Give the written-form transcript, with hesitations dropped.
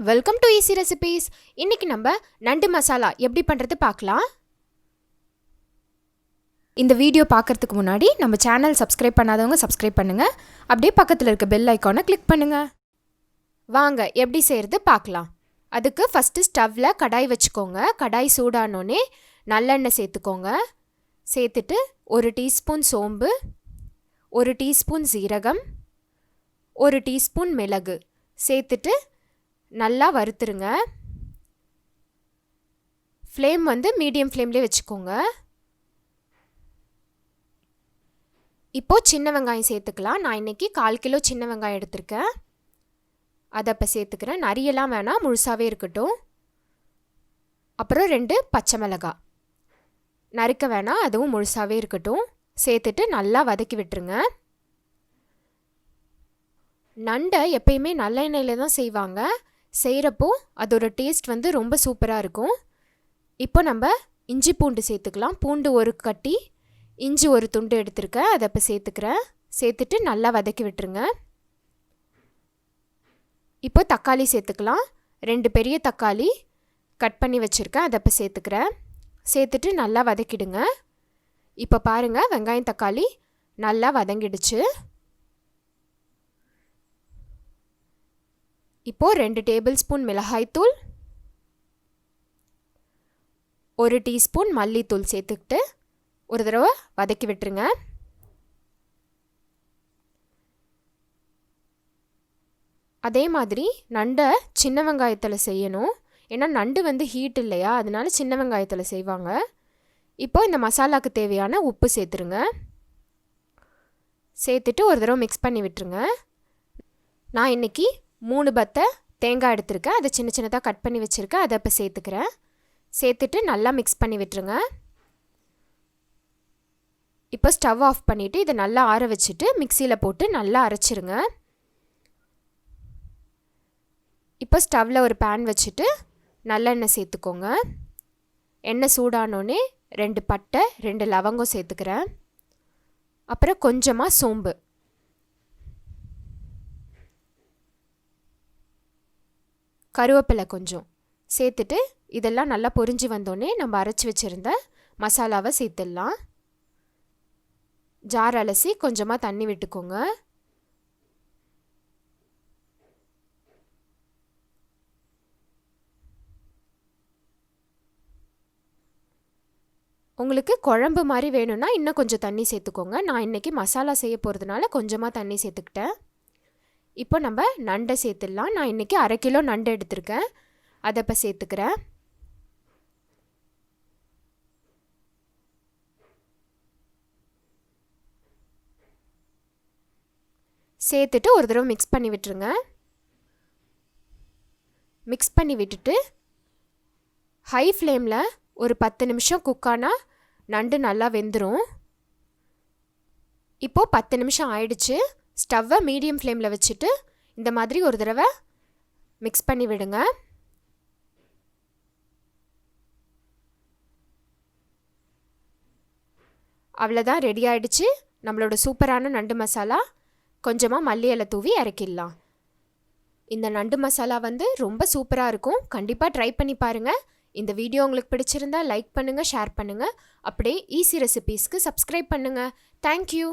Welcome to easy recipes. இன்னைக்கு நம்ம நண்டு மசாலா எப்படி பண்ணுறது பார்க்கலாம். இந்த வீடியோ பார்க்குறதுக்கு முன்னாடி நம்ம சேனல் சப்ஸ்கிரைப் பண்ணாதவங்க சப்ஸ்கிரைப் பண்ணுங்கள். அப்படியே பக்கத்தில் இருக்க பெல் ஐக்கானை கிளிக் பண்ணுங்கள். வாங்க எப்படி செய்கிறது பார்க்கலாம். அதுக்கு ஃபஸ்ட்டு ஸ்டவ்வில் கடாய் வச்சுக்கோங்க. கடாய் சூடானோடனே நல்லெண்ணெய் சேர்த்துக்கோங்க. சேர்த்துட்டு 1 டீஸ்பூன் சோம்பு, 1 டீஸ்பூன் சீரகம், 1 டீஸ்பூன் மிளகு சேர்த்துட்டு நல்லா வறுத்துருங்க. ஃப்ளேம் வந்து மீடியம் ஃப்ளேம்லேயே வச்சுக்கோங்க. இப்போது சின்ன வெங்காயம் சேர்த்துக்கலாம். நான் இன்றைக்கி 1/4 கிலோ சின்ன வெங்காயம் எடுத்திருக்கேன். அதை இப்போ சேர்த்துக்கிறேன். நிறையெல்லாம் வேணாம், முழுசாகவே இருக்கட்டும். அப்புறம் 2 பச்சை மிளகாய் நறுக்க வேணாம், அதுவும் முழுசாகவே இருக்கட்டும். சேர்த்துட்டு நல்லா வதக்கி விட்டுருங்க. நண்டை எப்பயுமே நல்லெண்ணெயில் தான் செய்வாங்க. செய்கிறப்போ அதோட டேஸ்ட் வந்து ரொம்ப சூப்பராக இருக்கும். இப்போ நம்ம இஞ்சி பூண்டு சேர்த்துக்கலாம். பூண்டு 1 கட்டி, இஞ்சி 1 துண்டு எடுத்துருக்கேன். அதை இப்போ சேர்த்துக்கிறேன். சேர்த்துட்டு நல்லா வதக்கி விட்டுருங்க. இப்போ தக்காளி சேர்த்துக்கலாம். 2 பெரிய தக்காளி கட் பண்ணி வச்சுருக்கேன். அதை இப்போ சேர்த்துக்கிறேன். சேர்த்துட்டு நல்லா வதக்கிடுங்க. இப்போ பாருங்கள், வெங்காயம் தக்காளி நல்லா வதங்கிடுச்சு. இப்போது 2 டேபிள் ஸ்பூன் மிளகாய்த்தூள், 1 டீஸ்பூன் மல்லித்தூள் சேர்த்துக்கிட்டு ஒரு தடவை வதக்கி விட்டுருங்க. அதே மாதிரி நண்டை சின்ன வெங்காயத்தில் செய்யணும். ஏன்னா நண்டு வந்து ஹீட் இல்லையா, அதனால சின்ன வெங்காயத்தில் செய்வாங்க. இப்போது இந்த மசாலாவுக்கு தேவையான உப்பு சேர்த்துருங்க. சேர்த்துட்டு ஒரு தடவை மிக்ஸ் பண்ணி விட்டுருங்க. நான் இன்றைக்கி 3 பத்தை தேங்காய் எடுத்துருக்கேன். அதை சின்ன சின்னதாக கட் பண்ணி வச்சுருக்கேன். அதை இப்போ சேர்த்துக்கிறேன். சேர்த்துட்டு நல்லா மிக்ஸ் பண்ணி விட்டுருங்க. இப்போ ஸ்டவ் ஆஃப் பண்ணிவிட்டு இதை நல்லா ஆற வச்சுட்டு மிக்சியில் போட்டு நல்லா அரைச்சிருங்க. இப்போ ஸ்டவ்வில் ஒரு பேன் வச்சுட்டு நல்லெண்ணெய் சேர்த்துக்கோங்க. எண்ணெய் சூடானோடனே 2 பட்டை 2 லவங்கம் சேர்த்துக்கிறேன். அப்புறம் கொஞ்சமாக சோம்பு, கருவேப்பிலை கொஞ்சம் சேர்த்துட்டு இதெல்லாம் நல்லா பொரிஞ்சு வந்தோடனே நம்ம அரைச்சி வச்சுருந்த மசாலாவை சேர்த்துடலாம். ஜார் அலசி கொஞ்சமாக தண்ணி விட்டுக்கோங்க. உங்களுக்கு குழம்பு மாதிரி வேணும்னா இன்னும் கொஞ்சம் தண்ணி சேர்த்துக்கோங்க. நான் இன்றைக்கி மசாலா செய்ய போகிறதுனால கொஞ்சமாக தண்ணி சேர்த்துக்கிட்டேன். இப்போ நம்ம நண்டை சேர்த்துடலாம். நான் இன்றைக்கி 1/2 கிலோ நண்டு எடுத்திருக்கேன். அதை இப்போ சேர்த்துக்கிறேன். சேர்த்துட்டு ஒரு தடவை மிக்ஸ் பண்ணி விட்டுருங்க. மிக்ஸ் பண்ணி விட்டுட்டு ஹை ஃப்ளேமில் ஒரு 10 நிமிஷம் குக்கானா நண்டு நல்லா வெந்துடும். இப்போது 10 நிமிஷம் ஆயிடுச்சு. ஸ்டவ்வை மீடியம் ஃப்ளேமில் வச்சுட்டு இந்த மாதிரி ஒரு தடவை மிக்ஸ் பண்ணி விடுங்க. அவ்வளோதான், ரெடி ஆகிடுச்சு நம்மளோட சூப்பரான நண்டு மசாலா. கொஞ்சமாக மல்லி இலை தூவி இறக்கிடலாம். இந்த நண்டு மசாலா வந்து ரொம்ப சூப்பராக இருக்கும். கண்டிப்பாக ட்ரை பண்ணி பாருங்கள். இந்த வீடியோ உங்களுக்கு பிடிச்சிருந்தா லைக் பண்ணுங்கள், ஷேர் பண்ணுங்கள். அப்படியே ஈஸி ரெசிபீஸ்க்கு சப்ஸ்கிரைப் பண்ணுங்கள். தேங்க்யூ.